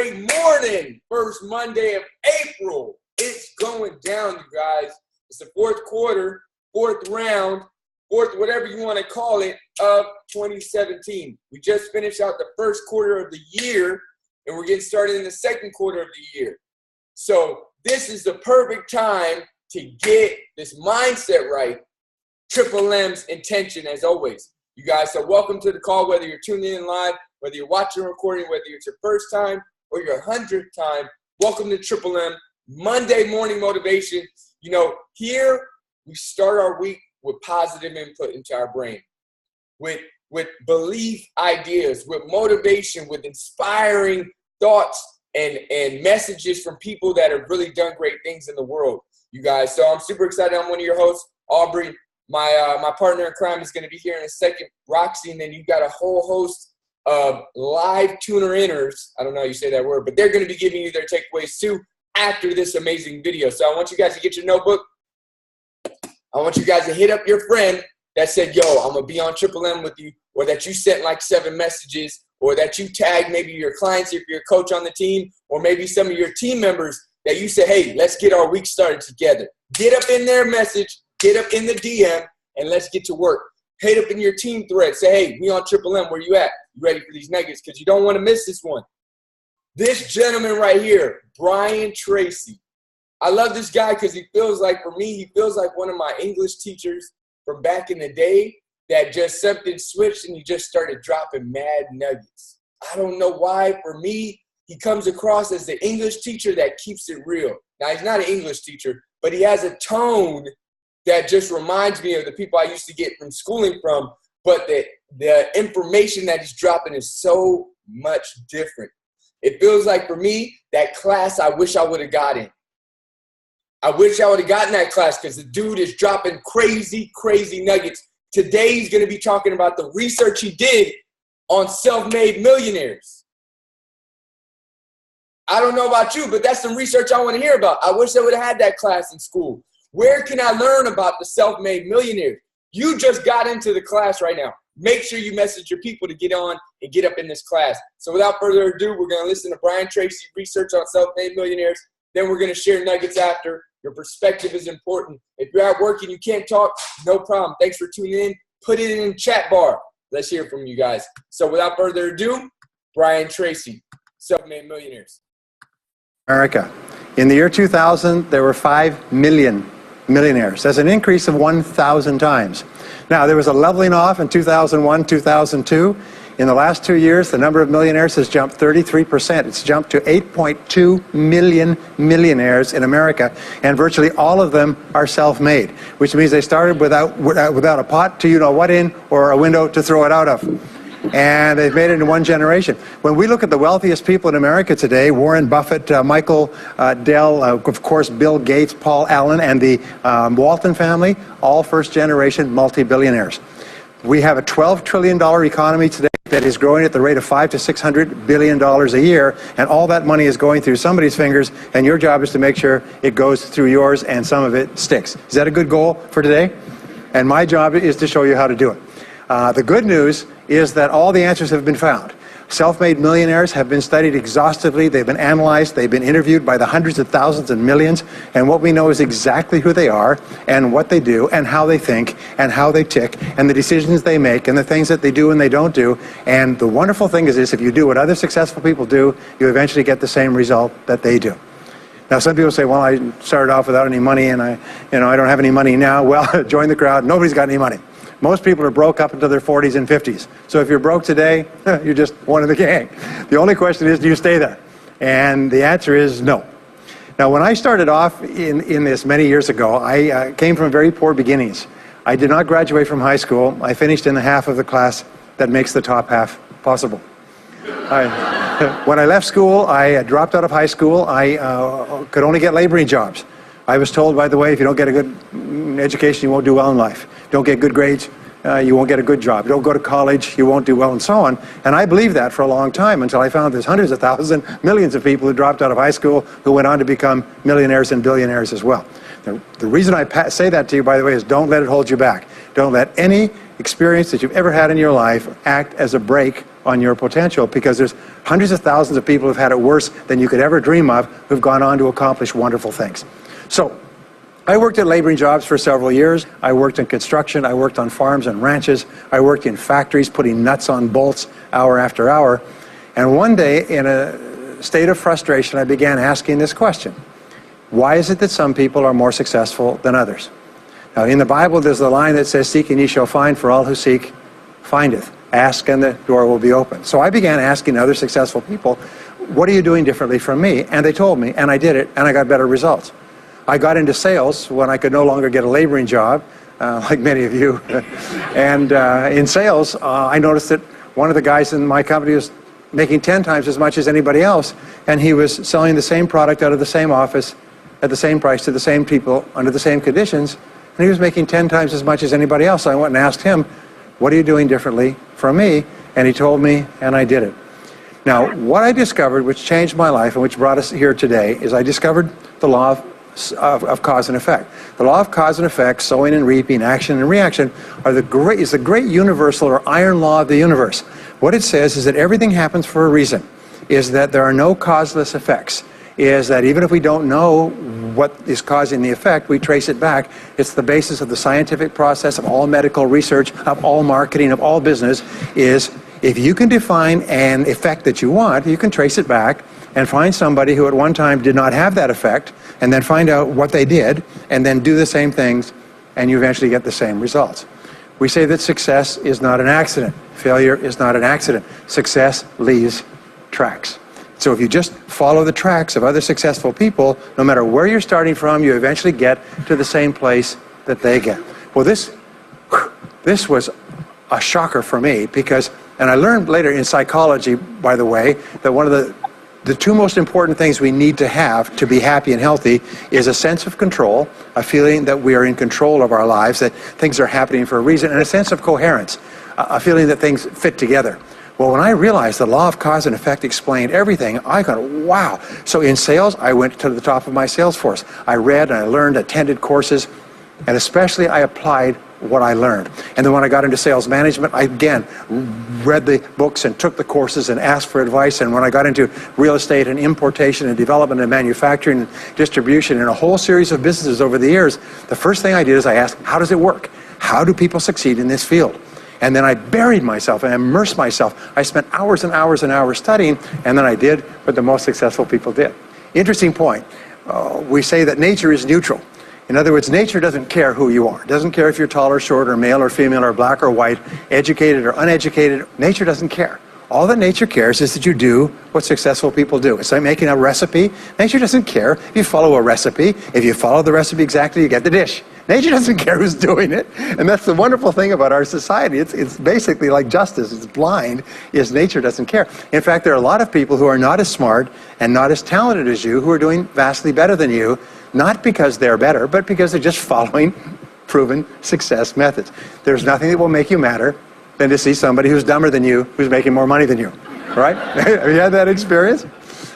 great morning. First Monday of April. It's going down, you guys. It's the fourth quarter, fourth round, fourth whatever you want to call it, of 2017. We just finished out the first quarter of the year, and we're getting started in the second quarter of the year. So this is the perfect time to get this mindset right. Triple M's intention, as always. You guys, so welcome to the call, whether you're tuning in live, whether you're watching a recording, whether it's your first time or your 100th time. Welcome to Triple M Monday Morning Motivation. You know, here we start our week with positive input into our brain, with belief ideas, with motivation, with inspiring thoughts and messages from people that have really done great things in the world, you guys. So I'm super excited. I'm one of your hosts, Aubrey. My partner in crime is going to be here in a second, Roxy, and then you've got a whole host of live tuner-inners. I don't know how you say that word, but they're going to be giving you their takeaways too after this amazing video. So I want you guys to get your notebook. I want you guys to hit up your friend that said, yo, I'm going to be on Triple M with you, or that you sent like 7 messages, or that you tagged maybe your clients if you're a coach on the team, or maybe some of your team members that you said, hey, let's get our week started together. Get up in their message, get up in the DM, and let's get to work. Hit up in your team thread. Say, hey, we on Triple M. Where you at? You ready for these nuggets? Because you don't want to miss this one. This gentleman right here, Brian Tracy. I love this guy because he feels like, for me, he feels like one of my English teachers from back in the day that just something switched and he just started dropping mad nuggets. I don't know why. For me, he comes across as the English teacher that keeps it real. Now, he's not an English teacher, but he has a tone that just reminds me of the people I used to get from schooling from, but the information that he's dropping is so much different. It feels like, for me, that class I wish I would have got in. I wish I would have gotten that class because the dude is dropping crazy, crazy nuggets. Today he's going to be talking about the research he did on self-made millionaires. I don't know about you, but that's some research I want to hear about. I wish I would have had that class in school. Where can I learn about the self-made millionaires? You just got into the class right now. Make sure you message your people to get on and get up in this class. So without further ado, we're going to listen to Brian Tracy research on self-made millionaires. Then we're going to share nuggets after. Your perspective is important. If you're at work and you can't talk, no problem. Thanks for tuning in. Put it in the chat bar. Let's hear from you guys. So without further ado, Brian Tracy, self-made millionaires. America. In the year 2000, there were 5 million millionaires. That's an increase of 1,000 times. Now, there was a leveling off in 2001, 2002. In the last 2 years, the number of millionaires has jumped 33%. It's jumped to 8.2 million millionaires in America, and virtually all of them are self-made, which means they started without a pot to you-know-what in or a window to throw it out of. And they've made it in one generation. When we look at the wealthiest people in America today, Warren Buffett, Michael Dell, of course, Bill Gates, Paul Allen, and the Walton family, all first-generation multi-billionaires. We have a $12 trillion economy today that is growing at the rate of $500 to $600 billion a year, and all that money is going through somebody's fingers, and your job is to make sure it goes through yours and some of it sticks. Is that a good goal for today? And my job is to show you how to do it. The good news is that all the answers have been found. Self-made millionaires have been studied exhaustively. They've been analyzed. They've been interviewed by the hundreds of thousands and millions. And what we know is exactly who they are and what they do and how they think and how they tick and the decisions they make and the things that they do and they don't do. And the wonderful thing is this: if you do what other successful people do, you eventually get the same result that they do. Now, some people say, well, I started off without any money and I don't have any money now. Well, join the crowd. Nobody's got any money. Most people are broke up into their 40s and 50s. So if you're broke today, you're just one of the gang. The only question is, do you stay there? And the answer is no. Now, when I started off in this many years ago, I came from very poor beginnings. I did not graduate from high school. I finished in the half of the class that makes the top half possible. When I left school, I dropped out of high school. I could only get laboring jobs. I was told, by the way, if you don't get a good education, you won't do well in life. Don't get good grades, you won't get a good job. Don't go to college, you won't do well, and so on. And I believed that for a long time until I found there's hundreds of thousands, millions of people who dropped out of high school who went on to become millionaires and billionaires as well. The reason I say that to you, by the way, is don't let it hold you back. Don't let any experience that you've ever had in your life act as a brake on your potential, because there's hundreds of thousands of people who've had it worse than you could ever dream of, who've gone on to accomplish wonderful things. So I worked at laboring jobs for several years. I worked in construction. I worked on farms and ranches. I worked in factories putting nuts on bolts hour after hour. And one day, in a state of frustration, I began asking this question: why is it that some people are more successful than others? Now, in the Bible, there's the line that says, "Seek and ye shall find, for all who seek findeth. Ask and the door will be open." So I began asking other successful people, what are you doing differently from me? And they told me, and I did it, and I got better results. I got into sales when I could no longer get a laboring job, like many of you. And in sales, I noticed that one of the guys in my company was making 10 times as much as anybody else, and he was selling the same product out of the same office at the same price to the same people under the same conditions, and he was making 10 times as much as anybody else. So I went and asked him, what are you doing differently from me? And he told me, and I did it. Now, what I discovered, which changed my life and which brought us here today, is I discovered the law of cause and effect. The law of cause and effect, sowing and reaping, action and reaction, is the great universal or iron law of the universe. What it says is that everything happens for a reason, is that there are no causeless effects, is that even if we don't know what is causing the effect, we trace it back. It's the basis of the scientific process, of all medical research, of all marketing, of all business, is if you can define an effect that you want, you can trace it back and find somebody who at one time did not have that effect, and then find out what they did, and then do the same things, and you eventually get the same results. We say that success is not an accident. Failure is not an accident. Success leaves tracks. So if you just follow the tracks of other successful people, no matter where you're starting from, you eventually get to the same place that they get. Well, this was a shocker for me, because, and I learned later in psychology, by the way, that one of the two most important things we need to have to be happy and healthy is a sense of control, a feeling that we are in control of our lives, that things are happening for a reason, and a sense of coherence, a feeling that things fit together. Well, when I realized the law of cause and effect explained everything, I thought, wow. So in sales, I went to the top of my sales force. I read and I learned, attended courses, and especially I applied what I learned. And then when I got into sales management, I again read the books and took the courses and asked for advice. And when I got into real estate and importation and development and manufacturing and distribution and a whole series of businesses over the years, the first thing I did is I asked, how does it work? How do people succeed in this field? And then I buried myself and immersed myself. I spent hours and hours and hours studying, and then I did what the most successful people did. Interesting point. We say that nature is neutral. In other words, nature doesn't care who you are. It doesn't care if you're tall or short or male or female or black or white, educated or uneducated. Nature doesn't care. All that nature cares is that you do what successful people do. It's like making a recipe. Nature doesn't care if you follow a recipe. If you follow the recipe exactly, you get the dish. Nature doesn't care who's doing it. And that's the wonderful thing about our society. It's basically like justice. It's blind, is nature doesn't care. In fact, there are a lot of people who are not as smart and not as talented as you who are doing vastly better than you, not because they're better, but because they're just following proven success methods. There's nothing that will make you madder than to see somebody who's dumber than you, who's making more money than you, right? Have you had that experience?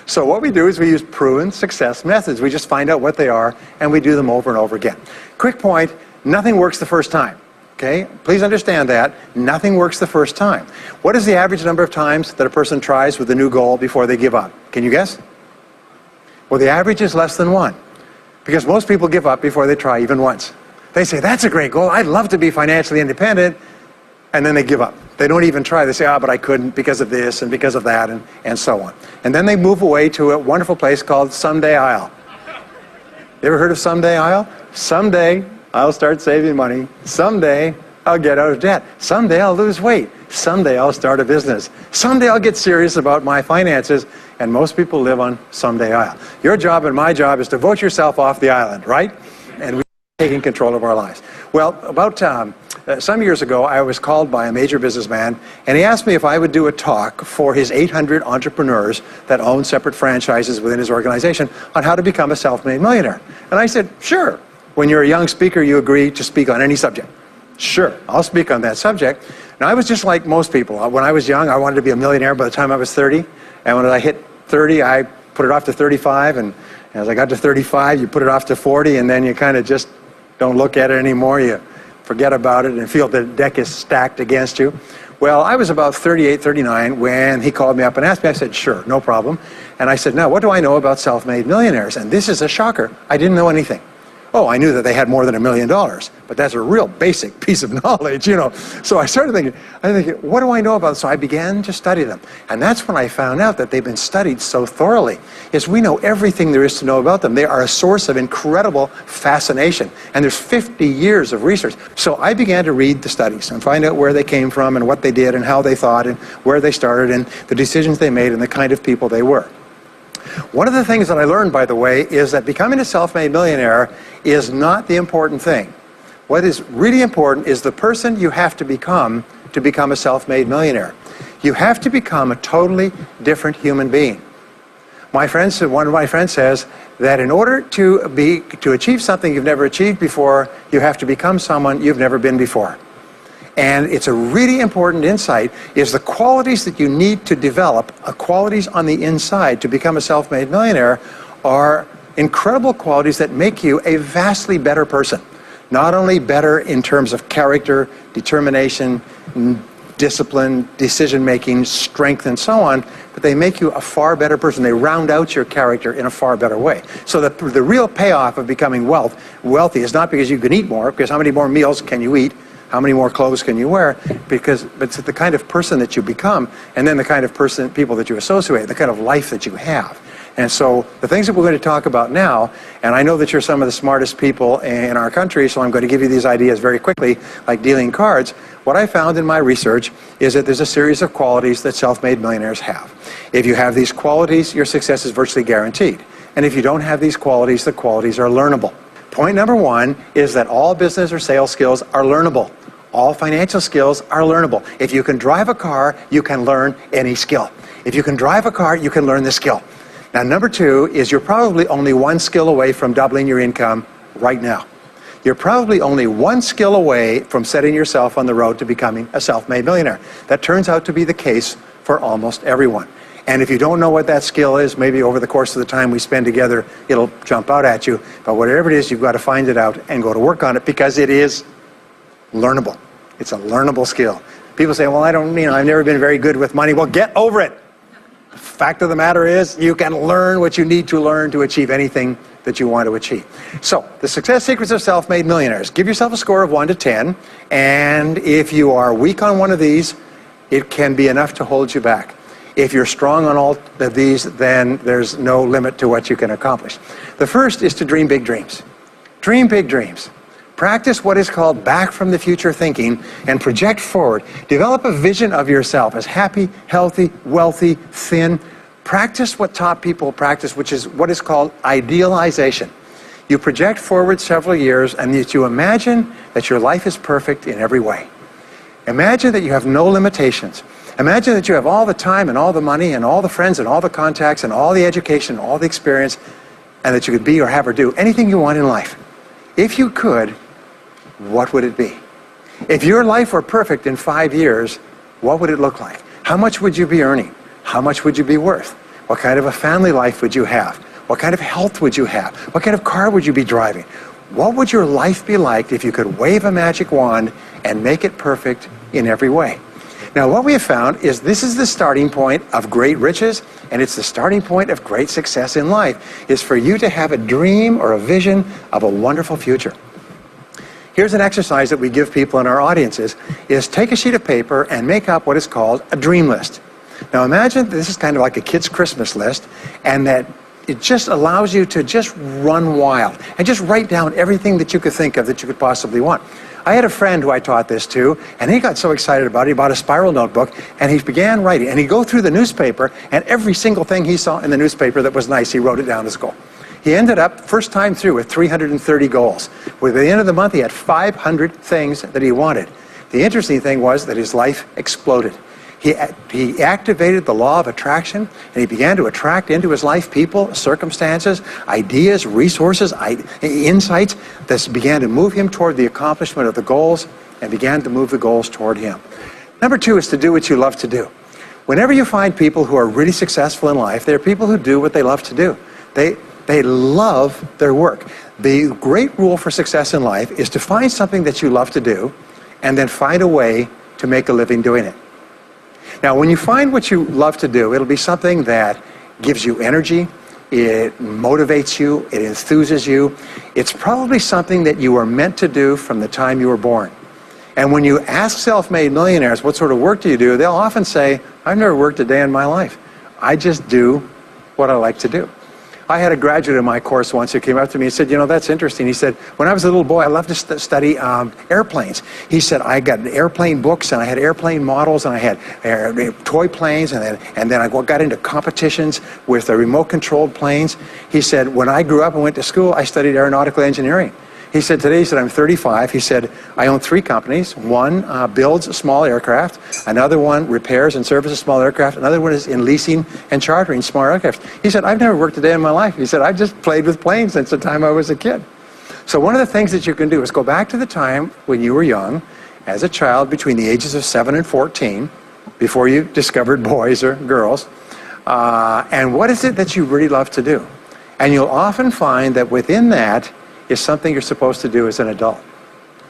So what we do is we use proven success methods. We just find out what they are, and we do them over and over again. Quick point, nothing works the first time, okay? Please understand that. Nothing works the first time. What is the average number of times that a person tries with a new goal before they give up? Can you guess? Well, the average is less than 1, because most people give up before they try even once. They say, that's a great goal. I'd love to be financially independent. And then they give up. They don't even try. They say, but I couldn't because of this and because of that, and so on. And then they move away to a wonderful place called Someday I'll. You ever heard of Someday I'll? Someday I'll start saving money. Someday I'll get out of debt. Someday I'll lose weight. Someday I'll start a business. Someday I'll get serious about my finances. And most people live on Someday I'll. Your job and my job is to vote yourself off the island, right? And we're taking control of our lives. Well, about some years ago, I was called by a major businessman, and he asked me if I would do a talk for his 800 entrepreneurs that own separate franchises within his organization on how to become a self-made millionaire. And I said, sure. When you're a young speaker, you agree to speak on any subject. Sure, I'll speak on that subject. Now, I was just like most people. When I was young, I wanted to be a millionaire by the time I was 30. And when I hit 30, I put it off to 35. And as I got to 35, you put it off to 40, and then you kind of just don't look at it anymore. You forget about it and feel the deck is stacked against you. Well, I was about 38, 39 when he called me up and asked me. I said, sure, no problem. And I said, now, what do I know about self-made millionaires? And this is a shocker. I didn't know anything. Oh, I knew that they had more than $1 million, but that's a real basic piece of knowledge, you know. So I started thinking, what do I know about it? So I began to study them. And that's when I found out that they've been studied so thoroughly, is we know everything there is to know about them. They are a source of incredible fascination. And there's 50 years of research. So I began to read the studies and find out where they came from and what they did and how they thought and where they started and the decisions they made and the kind of people they were. One of the things that I learned, by the way, is that becoming a self-made millionaire is not the important thing. What is really important is the person you have to become a self-made millionaire. You have to become a totally different human being. One of my friends says that in order to achieve something you've never achieved before, you have to become someone you've never been before. And it's a really important insight, is the qualities that you need to develop, qualities on the inside to become a self-made millionaire, are incredible qualities that make you a vastly better person. Not only better in terms of character, determination, discipline, decision-making, strength, and so on, but they make you a far better person. They round out your character in a far better way. So the real payoff of becoming wealthy is not because you can eat more, because how many more meals can you eat? How many more clothes can you wear? But it's the kind of person that you become, and then the kind of people that you associate, the kind of life that you have. And so the things that we're going to talk about now, and I know that you're some of the smartest people in our country, so I'm going to give you these ideas very quickly, like dealing cards. What I found in my research is that there's a series of qualities that self-made millionaires have. If you have these qualities, your success is virtually guaranteed. And if you don't have these qualities, the qualities are learnable. Point number one is that all business or sales skills are learnable. All financial skills are learnable. If you can drive a car, you can learn any skill. If you can drive a car, you can learn the skill. Now, number two is you're probably only one skill away from doubling your income right now. You're probably only one skill away from setting yourself on the road to becoming a self-made millionaire. That turns out to be the case for almost everyone. And if you don't know what that skill is, maybe over the course of the time we spend together, it'll jump out at you. But whatever it is, you've got to find it out and go to work on it, because it is learnable. It's a learnable skill. People say, well, I've never been very good with money. Well, get over it. The fact of the matter is, you can learn what you need to learn to achieve anything that you want to achieve. So, the success secrets of self-made millionaires. Give yourself a score of 1 to 10, and if you are weak on one of these, it can be enough to hold you back. If you're strong on all of these, then there's no limit to what you can accomplish. The first is to dream big dreams. Dream big dreams. Practice what is called back from the future thinking and project forward. Develop a vision of yourself as happy, healthy, wealthy, thin. Practice what top people practice, which is what is called idealization. You project forward several years and you imagine that your life is perfect in every way. Imagine that you have no limitations. Imagine that you have all the time and all the money and all the friends and all the contacts and all the education and all the experience, and that you could be or have or do anything you want in life. If you could, what would it be? If your life were perfect in 5 years, what would it look like? How much would you be earning? How much would you be worth? What kind of a family life would you have? What kind of health would you have? What kind of car would you be driving? What would your life be like if you could wave a magic wand and make it perfect in every way? Now, what we have found is this is the starting point of great riches, and it's the starting point of great success in life, is for you to have a dream or a vision of a wonderful future. Here's an exercise that we give people in our audiences, is take a sheet of paper and make up what is called a dream list. Now imagine this is kind of like a kid's Christmas list, and that it just allows you to just run wild and just write down everything that you could think of that you could possibly want. I had a friend who I taught this to, and he got so excited about it, he bought a spiral notebook, and he began writing. And he'd go through the newspaper, and every single thing he saw in the newspaper that was nice, he wrote it down as a goal. He ended up, first time through, with 330 goals. By the end of the month, he had 500 things that he wanted. The interesting thing was that his life exploded. He activated the law of attraction, and he began to attract into his life people, circumstances, ideas, resources, insights that began to move him toward the accomplishment of the goals and began to move the goals toward him. Number two is to do what you love to do. Whenever you find people who are really successful in life, they're people who do what they love to do. They love their work. The great rule for success in life is to find something that you love to do and then find a way to make a living doing it. Now, when you find what you love to do, it'll be something that gives you energy, it motivates you, it enthuses you. It's probably something that you were meant to do from the time you were born. And when you ask self-made millionaires, what sort of work do you do? They'll often say, I've never worked a day in my life. I just do what I like to do. I had a graduate in my course once who came up to me and said, you know, that's interesting. He said, when I was a little boy, I loved to study airplanes. He said, I got airplane books, and I had airplane models, and I had toy planes, and then I got into competitions with remote-controlled planes. He said, when I grew up and went to school, I studied aeronautical engineering. He said, today, he said, I'm 35. He said, I own 3 companies. One builds small aircraft. Another one repairs and services small aircraft. Another one is in leasing and chartering small aircraft. He said, I've never worked a day in my life. He said, I've just played with planes since the time I was a kid. So one of the things that you can do is go back to the time when you were young, as a child between the ages of 7 and 14, before you discovered boys or girls, and what is it that you really love to do? And you'll often find that within that is something you're supposed to do as an adult.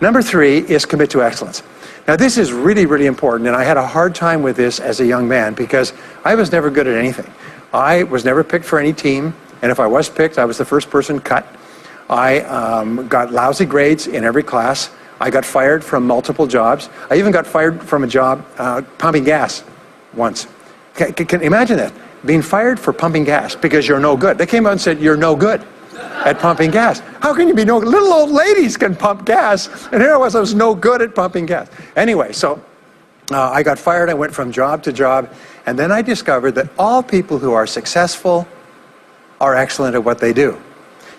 Number 3 is commit to excellence. Now this is really, really important, and I had a hard time with this as a young man because I was never good at anything. I was never picked for any team, and if I was picked, I was the first person cut. I got lousy grades in every class. I got fired from multiple jobs. I even got fired from a job pumping gas once. Can you imagine that? Being fired for pumping gas because you're no good. They came out and said, you're no good at pumping gas. How can you be no good? Little old ladies can pump gas, and here I was no good at pumping gas. Anyway, so I got fired. I went from job to job, and then I discovered that all people who are successful are excellent at what they do.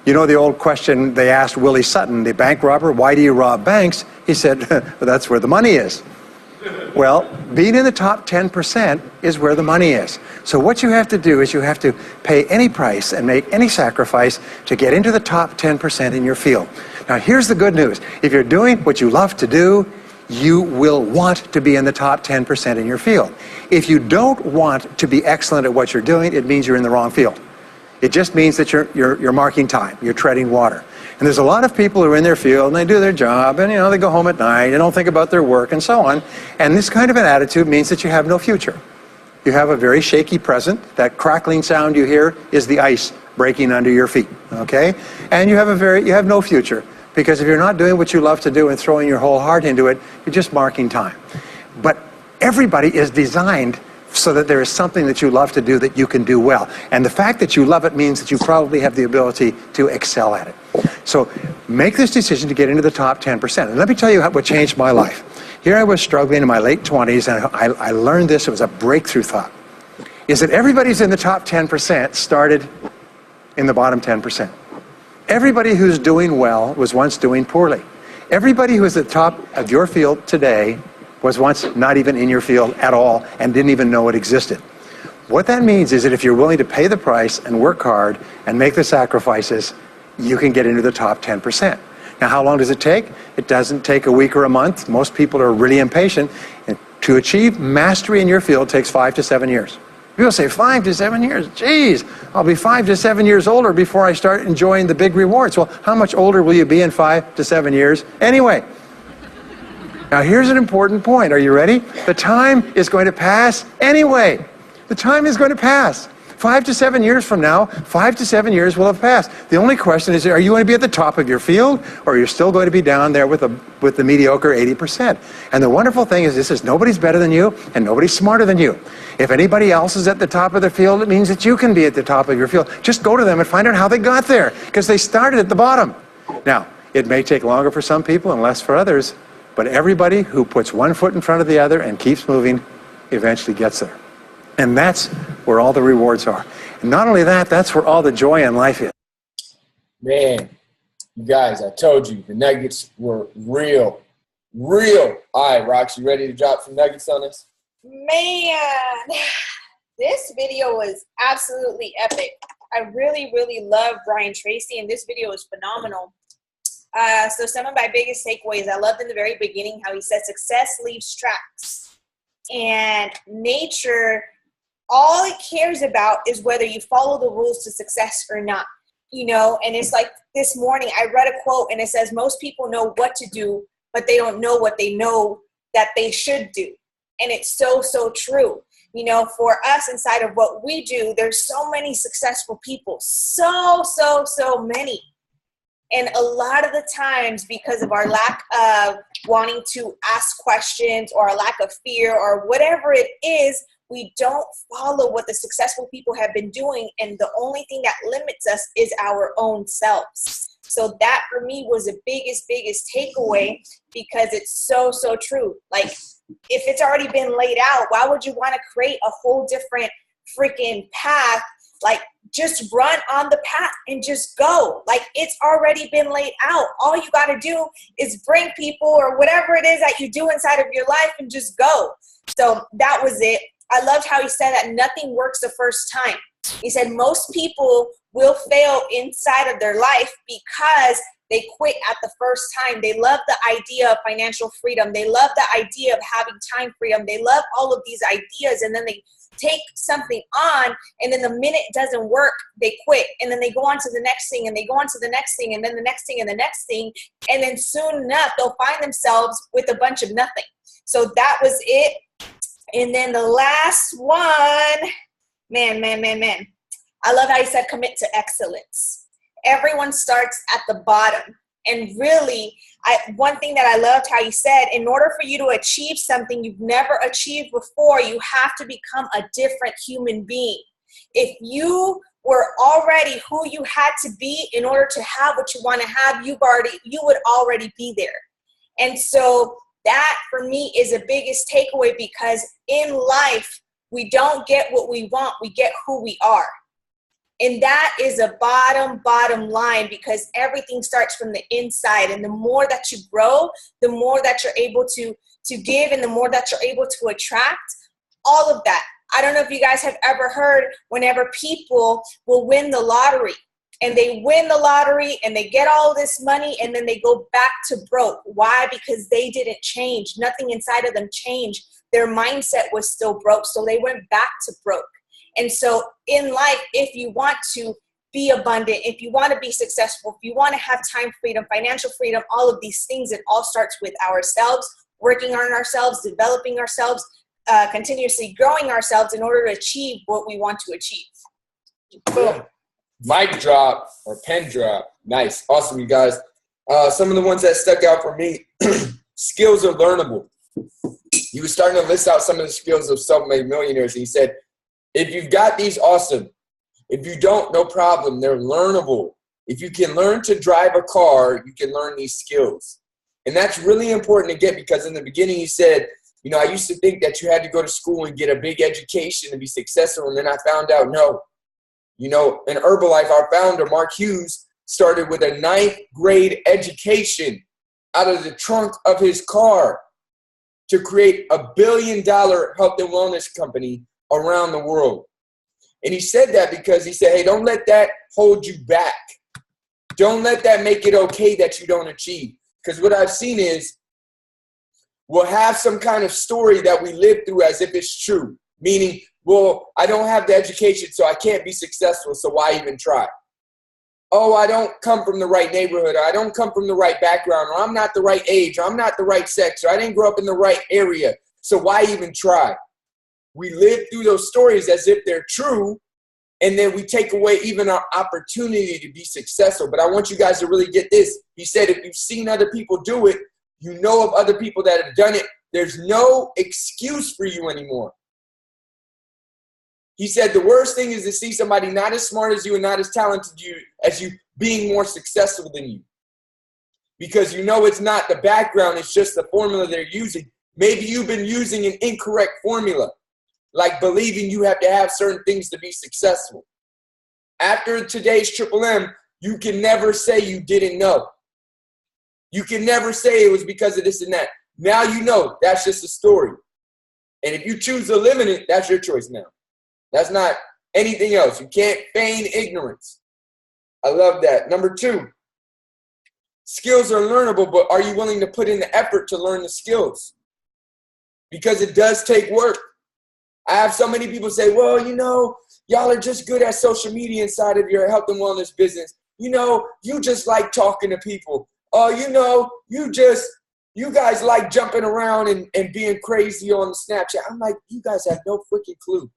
You know the old question they asked Willie Sutton, the bank robber, why do you rob banks? He said, well, that's where the money is. Well, being in the top 10% is where the money is. So what you have to do is you have to pay any price and make any sacrifice to get into the top 10% in your field. Now here's the good news. If you're doing what you love to do, you will want to be in the top 10% in your field. If you don't want to be excellent at what you're doing, it means you're in the wrong field. It just means that you're marking time, you're treading water. And there's a lot of people who are in their field and they do their job and they go home at night, they don't think about their work and so on. And this kind of an attitude means that you have no future. You have a very shaky present. That crackling sound you hear is the ice breaking under your feet, okay? And you have no future, because if you're not doing what you love to do and throwing your whole heart into it, you're just marking time. But everybody is designed so that there is something that you love to do that you can do well. And the fact that you love it means that you probably have the ability to excel at it. So make this decision to get into the top 10%. And let me tell you what changed my life. Here I was struggling in my late 20s, and I learned this. It was a breakthrough thought. Is that everybody's in the top 10% started in the bottom 10%. Everybody who's doing well was once doing poorly. Everybody who is at the top of your field today was once not even in your field at all and didn't even know it existed. What that means is that if you're willing to pay the price and work hard and make the sacrifices, you can get into the top 10%. Now, how long does it take? It doesn't take a week or a month. Most people are really impatient. And to achieve mastery in your field takes 5 to 7 years. People say 5 to 7 years. Geez, I'll be 5 to 7 years older before I start enjoying the big rewards. Well, how much older will you be in 5 to 7 years anyway? Now here's an important point. Are you ready? The time is going to pass anyway. The time is going to pass. 5 to 7 years from now, 5 to 7 years will have passed. The only question is, are you going to be at the top of your field, or are you still going to be down there with the mediocre 80%? And the wonderful thing is this is nobody's better than you, and nobody's smarter than you. If anybody else is at the top of their field, it means that you can be at the top of your field. Just go to them and find out how they got there, because they started at the bottom. Now, it may take longer for some people and less for others, but everybody who puts one foot in front of the other and keeps moving eventually gets there. And that's where all the rewards are. And not only that, that's where all the joy in life is. Man, you guys, I told you, the nuggets were real. Real. All right, Roxy, you ready to drop some nuggets on us? Man, this video was absolutely epic. I really, really love Brian Tracy, and this video is phenomenal. So some of my biggest takeaways, I loved in the very beginning how he said success leaves tracks. And nature, all it cares about is whether you follow the rules to success or not. You know, and it's like this morning I read a quote and it says most people know what to do, but they don't know what they know that they should do. And it's so, so true. You know, for us inside of what we do, there's so many successful people, so many. And a lot of the times, because of our lack of wanting to ask questions or a lack of fear or whatever it is, we don't follow what the successful people have been doing. And the only thing that limits us is our own selves. So that for me was the biggest takeaway, because it's so, so true. Like, if it's already been laid out, why would you want to create a whole different freaking path? Like, just run on the path and just go. Like, it's already been laid out. All you got to do is bring people or whatever it is that you do inside of your life and just go. So that was it. I loved how he said that nothing works the first time. He said most people will fail inside of their life because they quit at the first time. They love the idea of financial freedom. They love the idea of having time freedom. They love all of these ideas, and then they take something on, and then the minute it doesn't work, they quit. And then they go on to the next thing, and they go on to the next thing, and then the next thing, and the next thing. And then soon enough, they'll find themselves with a bunch of nothing. So that was it. And then the last one, man. I love how he said commit to excellence. Everyone starts at the bottom. And really, one thing that I loved how you said, in order for you to achieve something you've never achieved before, you have to become a different human being. If you were already who you had to be in order to have what you want to have, you would already be there. And so that for me is the biggest takeaway, because in life, we don't get what we want, we get who we are. And that is a bottom line, because everything starts from the inside. And the more that you grow, the more that you're able to give, and the more that you're able to attract all of that. I don't know if you guys have ever heard, whenever people will win the lottery, and they win the lottery and they get all this money, and then they go back to broke. Why? Because they didn't change. Nothing inside of them changed. Their mindset was still broke, so they went back to broke. And so in life, if you want to be abundant, if you want to be successful, if you want to have time freedom, financial freedom, all of these things, it all starts with ourselves, working on ourselves, developing ourselves, continuously growing ourselves in order to achieve what we want to achieve. Boom. Mic drop or pen drop. Nice. Awesome, you guys. Some of the ones that stuck out for me, skills are learnable. He was starting to list out some of the skills of self-made millionaires. He said, if you've got these, awesome. If you don't, no problem. They're learnable. If you can learn to drive a car, you can learn these skills. And that's really important to get, because in the beginning he said, you know, I used to think that you had to go to school and get a big education to be successful. And then I found out, no. You know, in Herbalife, our founder, Mark Hughes, started with a 9th grade education out of the trunk of his car to create $1 billion health and wellness company around the world. And he said that because he said, hey, don't let that hold you back. Don't let that make it okay that you don't achieve. Because what I've seen is we'll have some kind of story that we live through as if it's true. Meaning, well, I don't have the education, so I can't be successful, so why even try? Oh, I don't come from the right neighborhood, or I don't come from the right background, or I'm not the right age, or I'm not the right sex, or I didn't grow up in the right area, so why even try? We live through those stories as if they're true, and then we take away even our opportunity to be successful. But I want you guys to really get this. He said, if you've seen other people do it, you know of other people that have done it, there's no excuse for you anymore. He said the worst thing is to see somebody not as smart as you and not as talented as you being more successful than you. Because you know it's not the background, it's just the formula they're using. Maybe you've been using an incorrect formula, like believing you have to have certain things to be successful. After today's Triple M, you can never say you didn't know. You can never say it was because of this and that. Now you know that's just a story. And if you choose to live in it, that's your choice now. That's not anything else. You can't feign ignorance. I love that. Number 2, skills are learnable, but are you willing to put in the effort to learn the skills? Because it does take work. I have so many people say, well, you know, y'all are just good at social media inside of your health and wellness business. You know, you just like talking to people. Oh, you know, you just You guys like jumping around and being crazy on Snapchat. I'm like, you guys have no freaking clue.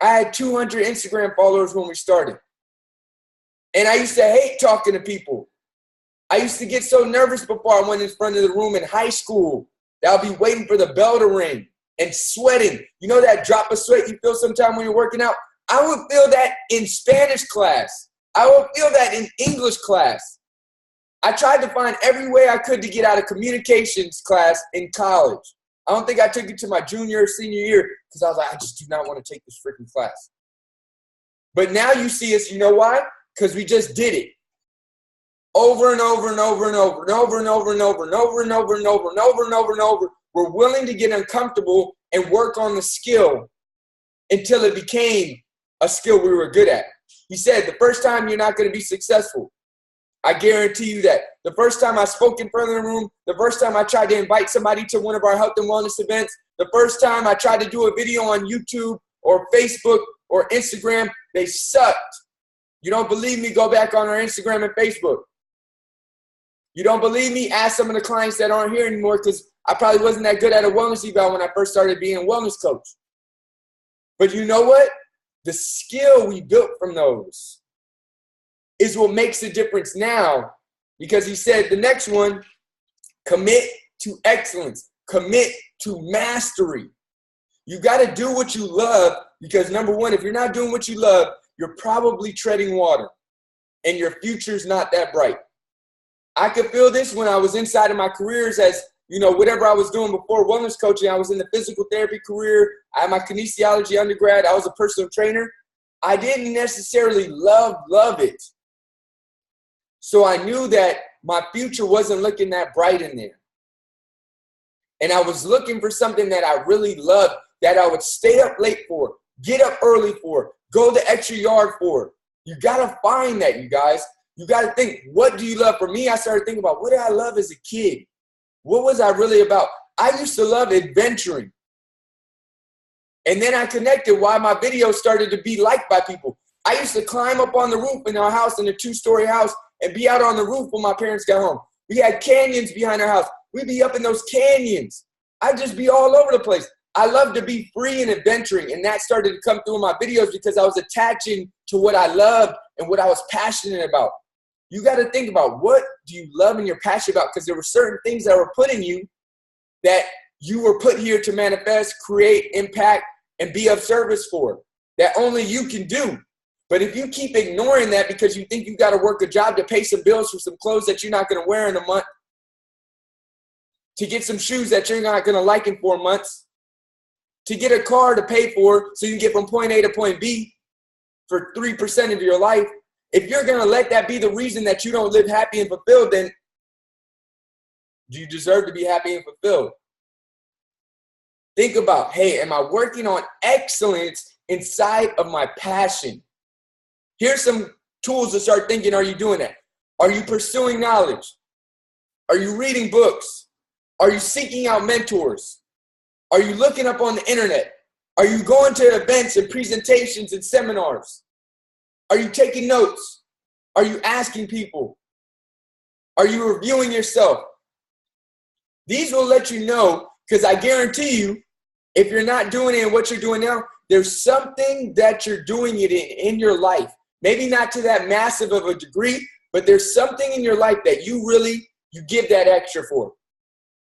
I had 200 Instagram followers when we started. And I used to hate talking to people. I used to get so nervous before I went in front of the room in high school that I'll be waiting for the bell to ring and sweating. You know that drop of sweat you feel sometimes when you're working out? I would feel that in Spanish class. I would feel that in English class. I tried to find every way I could to get out of communications class in college. I don't think I took it to my junior or senior year because I was like, I just do not want to take this freaking class. But now you see us, you know why? Because we just did it. Over and over and over and over and over and over and over and over and over and over and over and over and over. We're willing to get uncomfortable and work on the skill until it became a skill we were good at. He said, the first time you're not going to be successful. I guarantee you that. The first time I spoke in front of the room, the first time I tried to invite somebody to one of our health and wellness events, the first time I tried to do a video on YouTube or Facebook or Instagram, they sucked. You don't believe me? Go back on our Instagram and Facebook. You don't believe me? Ask some of the clients that aren't here anymore because I probably wasn't that good at a wellness eval when I first started being a wellness coach. But you know what? The skill we built from those is what makes the difference now, because he said the next one, commit to excellence, commit to mastery. You got to do what you love because number one, if you're not doing what you love, you're probably treading water and your future's not that bright. I could feel this when I was inside of my careers as, you know, whatever I was doing before wellness coaching. I was in the physical therapy career. I had my kinesiology undergrad. I was a personal trainer. I didn't necessarily love it. So I knew that my future wasn't looking that bright in there. And I was looking for something that I really loved, that I would stay up late for, get up early for, go the extra yard for. You got to find that, you guys. You got to think, what do you love? For me, I started thinking about what did I love as a kid? What was I really about? I used to love adventuring. And then I connected why my videos started to be liked by people. I used to climb up on the roof in our house, in a 2-story house, and be out on the roof when my parents got home. We had canyons behind our house. We'd be up in those canyons. I'd just be all over the place. I love to be free and adventuring, and that started to come through in my videos because I was attaching to what I loved and what I was passionate about. You got to think about what do you love and you're passionate about, because there were certain things that were put in you that you were put here to manifest, create, impact, and be of service for, that only you can do. But if you keep ignoring that because you think you got to work a job to pay some bills for some clothes that you're not going to wear in a month, to get some shoes that you're not going to like in 4 months, to get a car to pay for so you can get from point A to point B for 3% of your life, if you're going to let that be the reason that you don't live happy and fulfilled, then do you deserve to be happy and fulfilled? Think about, hey, am I working on excellence inside of my passion? Here's some tools to start thinking, are you doing that? Are you pursuing knowledge? Are you reading books? Are you seeking out mentors? Are you looking up on the internet? Are you going to events and presentations and seminars? Are you taking notes? Are you asking people? Are you reviewing yourself? These will let you know, because I guarantee you, if you're not doing it in what you're doing now, there's something that you're doing it in your life. Maybe not to that massive of a degree, but there's something in your life that you give that extra for.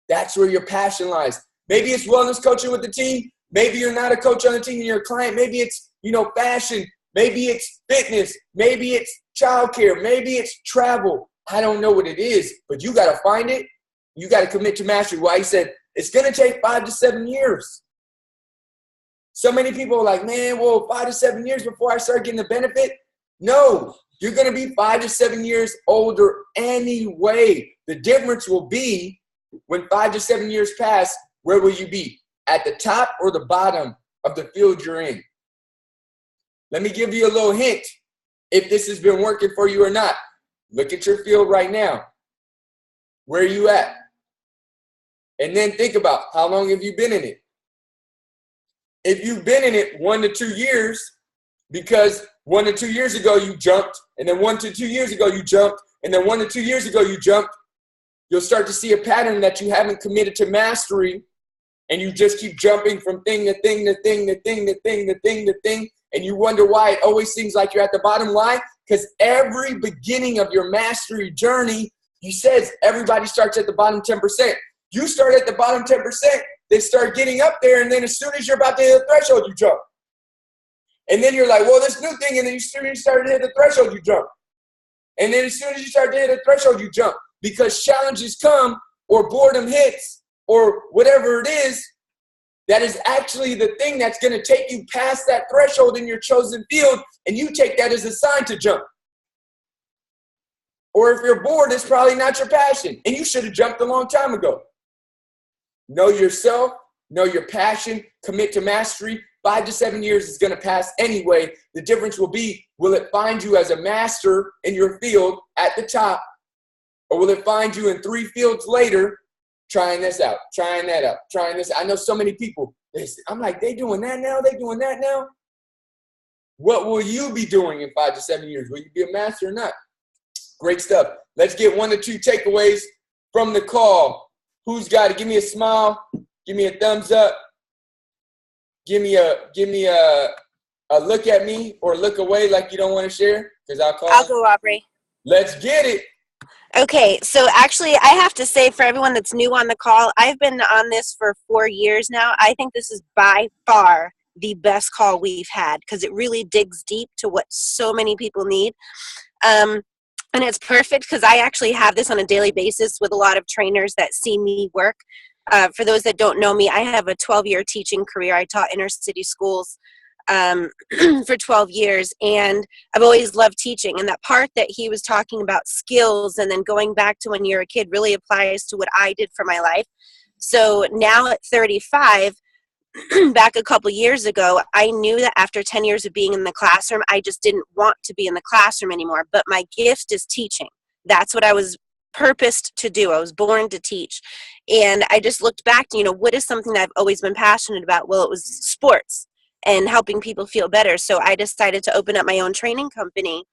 That's where your passion lies. Maybe it's wellness coaching with the team. Maybe you're not a coach on the team and you're a client. Maybe it's, fashion. Maybe it's fitness. Maybe it's childcare. Maybe it's travel. I don't know what it is, but you got to find it. You got to commit to mastery. Why he said it's going to take 5 to 7 years. So many people are like, man, well, 5 to 7 years before I start getting the benefit. No, you're going to be 5 to 7 years older anyway. The difference will be when 5 to 7 years pass, where will you be? At the top or the bottom of the field you're in? Let me give you a little hint if this has been working for you or not. Look at your field right now. Where are you at? And then think about, how long have you been in it? If you've been in it 1 to 2 years, because 1 to 2 years ago you jumped, and then 1 to 2 years ago you jumped, and then 1 to 2 years ago you jumped, you'll start to see a pattern that you haven't committed to mastery, and you just keep jumping from thing to thing to thing to thing to thing to thing to thing, and you wonder why it always seems like you're at the bottom. Why? Because every beginning of your mastery journey, he says everybody starts at the bottom 10%. You start at the bottom 10%, they start getting up there, and then as soon as you're about to hit the threshold, you jump. And then you're like, well, this new thing, and then as soon as you start to hit the threshold, you jump. And then as soon as you start to hit the threshold, you jump. Because challenges come, or boredom hits, or whatever it is, that is actually the thing that's going to take you past that threshold in your chosen field, and you take that as a sign to jump. Or if you're bored, it's probably not your passion, and you should have jumped a long time ago. Know yourself, know your passion, commit to mastery. 5 to 7 years is going to pass anyway. The difference will be, will it find you as a master in your field at the top, or will it find you in 3 fields later trying this out, trying that out, trying this? I know so many people, I'm like, they doing that now? They doing that now? What will you be doing in 5 to 7 years? Will you be a master or not? Great stuff. Let's get 1 to 2 takeaways from the call. Who's got it? Give me a smile. Give me a thumbs up. Give me a look at me or look away like you don't want to share, because I'll go, Aubrey. Let's get it. Okay, so actually I have to say, for everyone that's new on the call, I've been on this for 4 years now. I think this is by far the best call we've had, because it really digs deep to what so many people need. And it's perfect because I actually have this on a daily basis with a lot of trainers that see me work. For those that don't know me, I have a 12-year teaching career. I taught inner city schools for 12 years, and I've always loved teaching. And that part that he was talking about, skills and then going back to when you're a kid, really applies to what I did for my life. So now at 35, back a couple years ago, I knew that after 10 years of being in the classroom, I just didn't want to be in the classroom anymore. But my gift is teaching. That's what I was purposed to do. I was born to teach. And I just looked back to, what is something that I've always been passionate about? Well, it was sports and helping people feel better. So I decided to open up my own training company.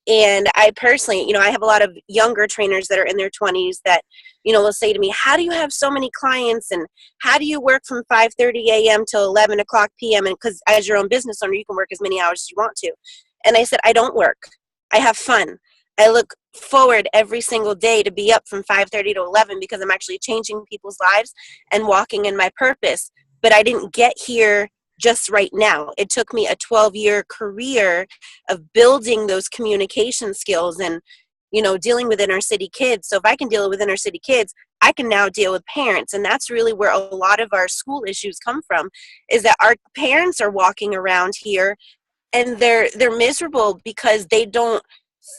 And I personally, I have a lot of younger trainers that are in their 20s that, will say to me, how do you have so many clients, and how do you work from 5:30 a.m. till 11 o'clock p.m.? And because as your own business owner, you can work as many hours as you want to. And I said, I don't work. I have fun. I look forward every single day to be up from 5:30 to 11 because I'm actually changing people's lives and walking in my purpose. But I didn't get here just right now. It took me a 12-year career of building those communication skills and, dealing with inner city kids. So if I can deal with inner city kids, I can now deal with parents. And that's really where a lot of our school issues come from, is that our parents are walking around here and they're miserable because they don't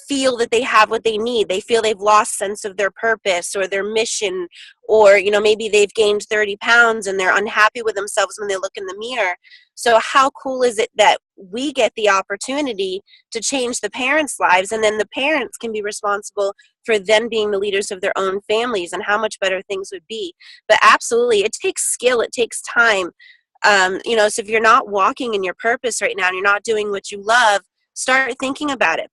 feel that they have what they need. They feel they've lost sense of their purpose or their mission, or maybe they've gained 30 pounds and they're unhappy with themselves when they look in the mirror. So how cool is it that we get the opportunity to change the parents' lives, and then the parents can be responsible for them being the leaders of their own families, and how much better things would be. But absolutely, it takes skill, it takes time. So if you're not walking in your purpose right now and you're not doing what you love, start thinking about it.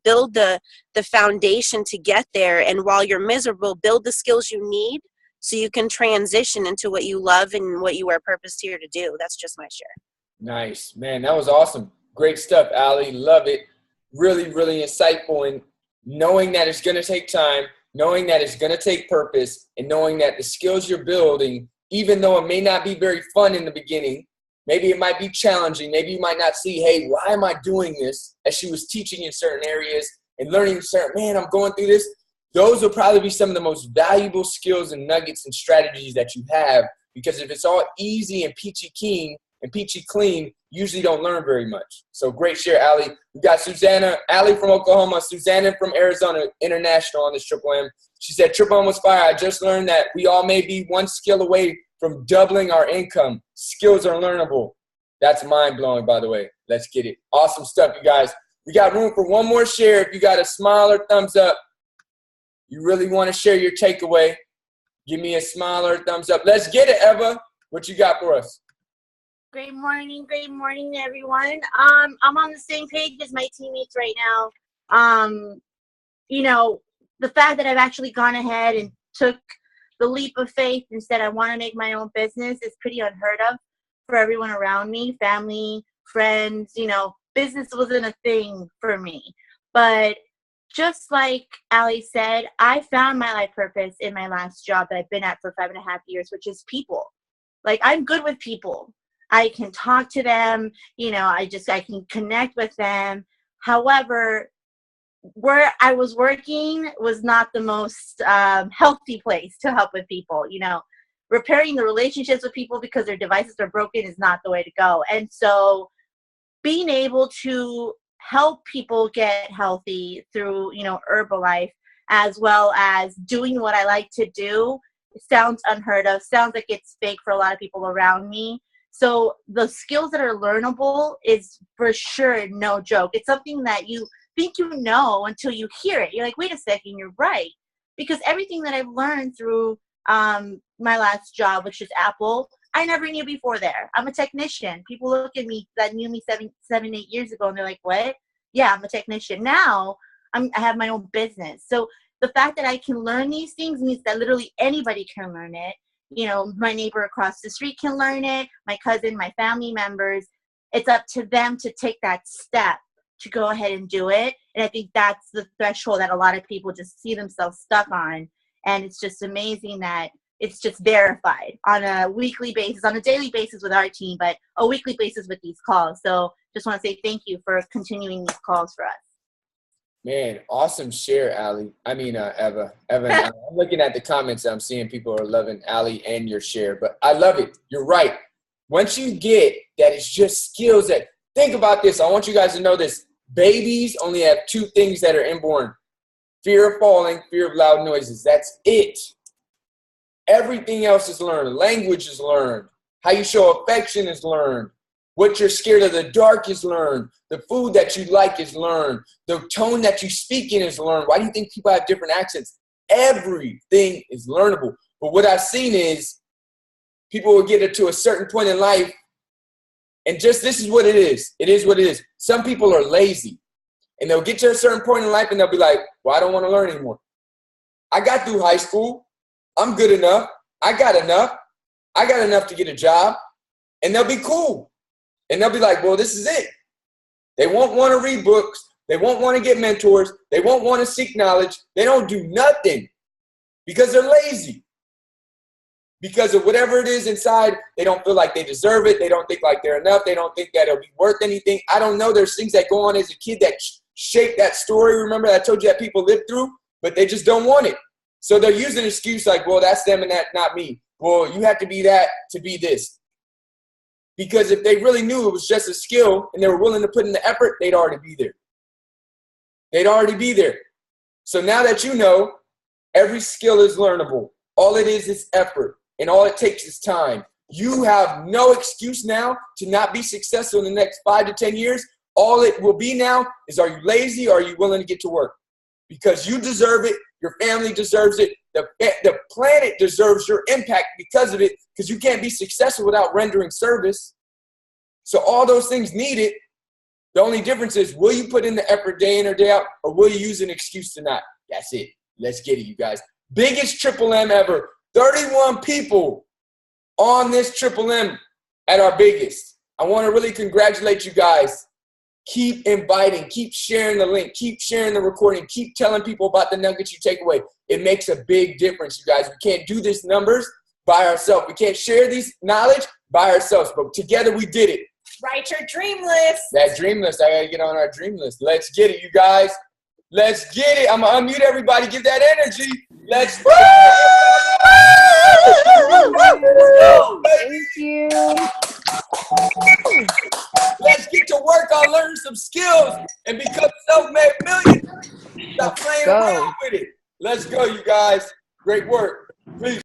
Build the foundation to get there. And while you're miserable, build the skills you need so you can transition into what you love and what you are purposed here to do. That's just my share. Nice, man. That was awesome. Great stuff, Allie. Love it. Really, really insightful. And knowing that it's going to take time, knowing that it's going to take purpose, and knowing that the skills you're building, even though it may not be very fun in the beginning, maybe it might be challenging. Maybe you might not see, hey, why am I doing this? As she was teaching in certain areas and learning certain, man, I'm going through this. Those will probably be some of the most valuable skills and nuggets and strategies that you have, because if it's all easy and peachy keen and peachy clean, usually don't learn very much. So great share, Allie. We got Susanna, Allie from Oklahoma, Susanna from Arizona International on this Triple M. She said, Triple M was fire. I just learned that we all may be one skill away from doubling our income. Skills are learnable. That's mind-blowing, by the way. Let's get it. Awesome stuff, you guys. We got room for one more share. If you got a smile or thumbs up, you really want to share your takeaway, give me a smile or a thumbs up. Let's get it, Eva. What you got for us? Great morning, everyone. I'm on the same page as my teammates right now. The fact that I've actually gone ahead and took the leap of faith and said, I want to make my own business, is pretty unheard of for everyone around me, family, friends. Business wasn't a thing for me. But just like Allie said, I found my life purpose in my last job that I've been at for 5.5 years, which is people. Like, I'm good with people. I can talk to them, I can connect with them. However, where I was working was not the most healthy place to help with people. Repairing the relationships with people because their devices are broken is not the way to go. And so being able to help people get healthy through, Herbalife, as well as doing what I like to do, sounds unheard of, sounds like it's fake for a lot of people around me. So the skills that are learnable is for sure no joke. It's something that you think you know until you hear it. You're like, wait a second, you're right. Because everything that I've learned through my last job, which is Apple, I never knew before there. I'm a technician. People look at me that knew me 8 years ago, and they're like, what? Yeah, I'm a technician. Now I have my own business. So the fact that I can learn these things means that literally anybody can learn it. My neighbor across the street can learn it, my cousin, my family members. It's up to them to take that step to go ahead and do it. And I think that's the threshold that a lot of people just see themselves stuck on. And it's just amazing that it's just verified on a weekly basis, on a daily basis with our team, but a weekly basis with these calls. So just want to say thank you for continuing these calls for us. Man, awesome share, Allie. Eva. Evan, I'm looking at the comments. I'm seeing people are loving Allie and your share, but I love it. You're right. Once you get that, it's just skills that, think about this. I want you guys to know this. Babies only have 2 things that are inborn: fear of falling, fear of loud noises. That's it. Everything else is learned. Language is learned. How you show affection is learned. What you're scared of the dark is learned. The food that you like is learned. The tone that you speak in is learned. Why do you think people have different accents? Everything is learnable. But what I've seen is people will get it to a certain point in life, and just this is what it is. It is what it is. Some people are lazy, and they'll get to a certain point in life, and they'll be like, well, I don't want to learn anymore. I got through high school. I'm good enough. I got enough. I got enough to get a job. And they'll be cool. And they'll be like, well, this is it. They won't want to read books. They won't want to get mentors. They won't want to seek knowledge. They don't do nothing because they're lazy. Because of whatever it is inside, they don't feel like they deserve it. They don't think like they're enough. They don't think that it'll be worth anything. I don't know. There's things that go on as a kid that shape that story. Remember, I told you that people live through, but they just don't want it. So they'll use an excuse like, well, that's them and that's not me. Well, you have to be that to be this. Because if they really knew it was just a skill and they were willing to put in the effort, they'd already be there. They'd already be there. So now that you know, every skill is learnable. All it is effort, and all it takes is time. You have no excuse now to not be successful in the next 5 to 10 years. All it will be now is, are you lazy or are you willing to get to work? Because you deserve it. Your family deserves it. The planet deserves your impact because of it, because you can't be successful without rendering service. So all those things need it. The only difference is, will you put in the effort day in or day out, or will you use an excuse to not? That's it. Let's get it, you guys. Biggest Triple M ever. 31 people on this Triple M at our biggest. I want to really congratulate you guys. Keep inviting, keep sharing the link, keep sharing the recording, keep telling people about the nuggets you take away. It makes a big difference, you guys. We can't do these numbers by ourselves. We can't share these knowledge by ourselves, but together we did it. Write your dream list. That dream list. I got to get on our dream list. Let's get it, you guys. Let's get it. I'm going to unmute everybody. Give that energy. Let's go. Thank you. Let's get to work on learning some skills and become self-made millionaires. Stop playing around with it. Let's go, you guys. Great work. Peace.